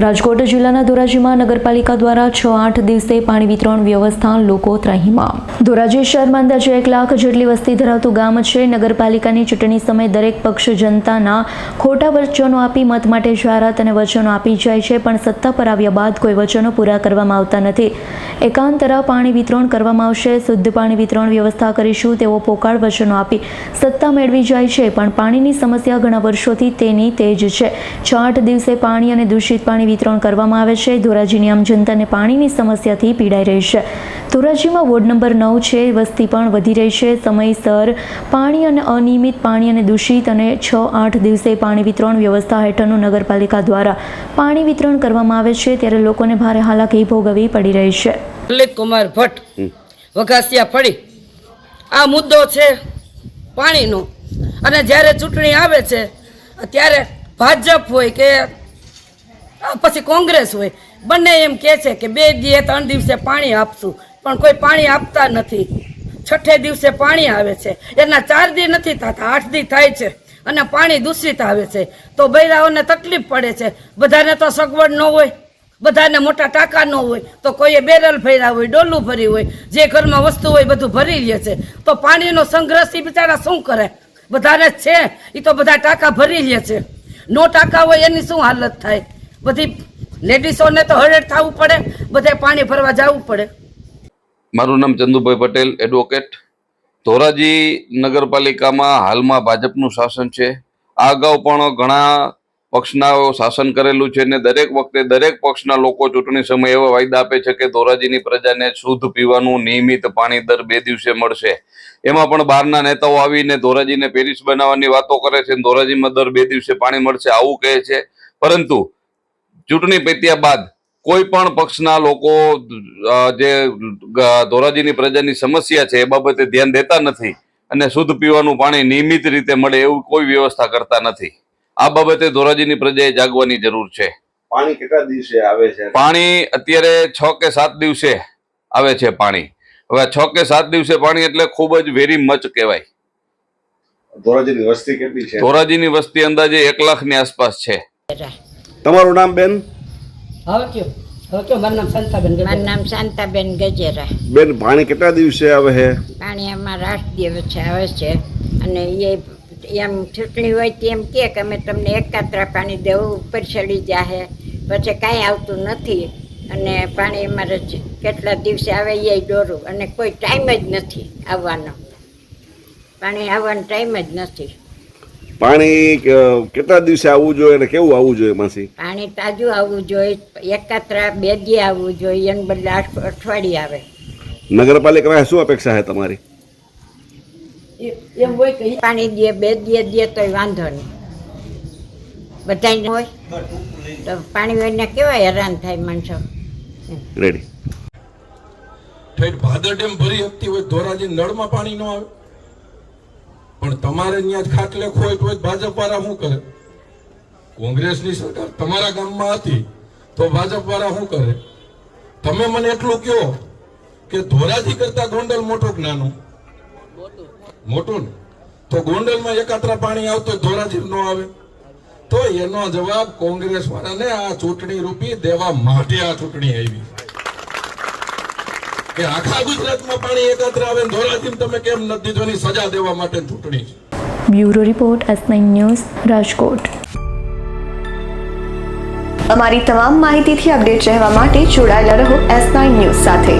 રાજકોટ જિલ્લાના ધોરાજીમાં નગરપાલિકા દ્વારા 6-8 દિવસે પાણી વિતરણ વ્યવસ્થા લોકો ત્રાહિમામ। ધોરાજી શહેરમાં અંદાજે 1 લાખ જેટલી વસ્તી ધરાવતું ગામ છે। નગરપાલિકાની ચૂંટણી સમયે દરેક પક્ષ જનતાના ખોટા વચનો આપી મત માટે જાહેરાત અને વચનો આપી જાય છે, પણ સત્તા પર આવ્યા બાદ કોઈ વચનો પૂરા કરવામાં આવતા નથી। એકાંતરા પાણી વિતરણ કરવામાં આવશે, શુદ્ધ પાણી વિતરણ વ્યવસ્થા કરીશું તેવો પોકાળ વચનો આપી સત્તા મેળવી જાય છે, પણ પાણીની સમસ્યા ઘણા વર્ષોથી તેની તેજ છે। 6-8 દિવસે પાણી અને દૂષિત પાણી વિતરણ કરવામાં આવે છે। ધોરાજીની આમ જનતાને પાણીની સમસ્યાથી પીડાઈ રહી છે। ધોરાજીમાં વોર્ડ નંબર 9 છે, વસ્તી પણ વધી રહી છે। સમયસર પાણી અને અનિયમિત પાણી અને દૂષિત અને 6-8 દિવસે પાણી વિતરણ વ્યવસ્થા હેઠળનું નગરપાલિકા દ્વારા પાણી વિતરણ કરવામાં આવે છે, ત્યારે લોકોને ભારે હાલાકી ભોગવવી પડી રહી છે। લલિત કુમાર ભટ્ટ વઘાસિયા પડી આ મુદ્દો છે પાણીનો, અને જ્યારે ચૂંટણી આવે છે ત્યારે ભાજપ હોય કે પછી કોંગ્રેસ હોય, બંને એમ કહે છે કે 2-3 દિવસે પાણી આપશું, પણ કોઈ પાણી આપતા નથી। 6 દિવસે પાણી આવે છે, એના 4 દી નથી થતા, 8 દી થાય છે, અને પાણી દૂષિત આવે છે, તો બૈરાઓને તકલીફ પડે છે। બધાને તો સગવડ ન હોય, બધાને મોટા ટાંકા ન હોય, તો કોઈએ બેરલ ભર્યા હોય, ડોલું ભરી હોય, જે ઘરમાં વસ્તુ હોય બધું ભરી લે છે, તો પાણીનો સંગ્રહ બિચારા શું કરે? બધાને છે એ તો બધા ટાંકા ભરી લે છે, નો ટાંકા હોય એની શું હાલત થાય? બધી લેડીસોને તો હરેડ થવું પડે, બધે પાણી ભરવા જવું પડે। મારું નામ ચંદુભાઈ પટેલ, એડવોકેટ। ધોરાજી નગરપાલિકામાં હાલમાં ભાજપનું શાસન છે। આ અગાઉ પણ ઘણા પક્ષના શાસન કરેલું છે, ને દરેક વખતે દરેક પક્ષના લોકો ચૂંટણી સમયે એવા વાયદા આપે છે કે ધોરાજીની પ્રજાને શુદ્ધ પીવાનું નિયમિત પાણી દર 2 દિવસે મળશે। એમાં પણ બહારના નેતાઓ આવીને ધોરાજીને પેરિસ બનાવવાની વાતો કરે છે, ધોરાજીમાં દર 2 દિવસે પાણી મળશે આવું કહે છે, પરંતુ ચૂંટણી પત્યા બાદ કોઈ પણ પક્ષના લોકો જે ધોરાજીની પ્રજાની સમસ્યા છે એ બાબતે ધ્યાન દેતા નથી, અને શુદ્ધ પીવાનું પાણી નિયમિત રીતે મળે એવું કોઈ વ્યવસ્થા કરતા નથી। આ બાબતે ધોરાજીની પ્રજાએ જાગવાની જરૂર છે। પાણી કેટલા દિવસે આવે છે? પાણી અત્યારે 6 કે 7 દિવસે આવે છે પાણી। હવે 6 કે 7 દિવસે પાણી એટલે ખૂબ જ વેરી મચ કહેવાય। ધોરાજીની વસ્તી કેટલી છે? ધોરાજીની વસ્તી અંદાજે 1 લાખની આસપાસ છે। તમારું નામ બેન? મારું નામ શાંતાબેન ગજેરા। બેન, પાણી કેટલા દિવસે આવે છે? પાણી અમારા 8 દિવસે આવે છે, અને એ એમ ચૂંટણી હોય તેમ કે અમે તમને એકાત્રા પાણી દેવું, ઉપર ચડી જાય, પછી કાંઈ આવતું નથી, અને પાણી અમારે કેટલા દિવસે આવે એ દોરું, અને કોઈ ટાઈમ જ નથી આવવાનો, પાણી આવવાનો ટાઈમ જ નથી। પાણી કેટલા દિવસે આવવું જોઈએ અને કેવું આવવું જોઈએ? માસી, પાણી તાજું આવવું જોઈએ, એકાત્રા 2 દી આવવું જોઈએ, એને બદલે અઠવાડિયે આવે। નગરપાલિકામાં શું અપેક્ષા છે તમારી? એમ હોય કે પાણી દે 2 દી દે તોય વાંધો નહીં, બધાને હોય તો પાણી વગર કેવા હેરાન થાય માણસો। રેડી ઠેઠ ભાદર ડેમ ભરી શકતી હોય, ધોરાજી નળમાં પાણી ન આવે, પણ તમારે ત્યાં જ ખાટલે ખોય તો ભાજપ વાળા શું કરે? કોંગ્રેસની સરકાર તમારા ગામમાં હતી તો ભાજપ વાળા શું કરે? તમે મને એટલું કહો કે ધોરાજી કરતા ગોંડલ મોટું કે નાનું? મોટું ને? તો ગોંડલમાં એકાત્રા પાણી આવતો ધોરાજી ન આવે, તો એનો જવાબ કોંગ્રેસ વાળાને આ ચૂંટણી રૂપી દેવા માટે આ ચૂંટણી આવી કે આખા ગુજરાતમાં પાણી એકાત્ર આવે, ધોરાજી તમે કેમ નથી દીધો એની સજા દેવા માટે ચૂંટણી છે। Bureau report S9 news, Rajkot. અમારી તમામ માહિતીથી અપડેટ રહેવા માટે જોડાયેલા રહો S9 ન્યૂઝ સાથે।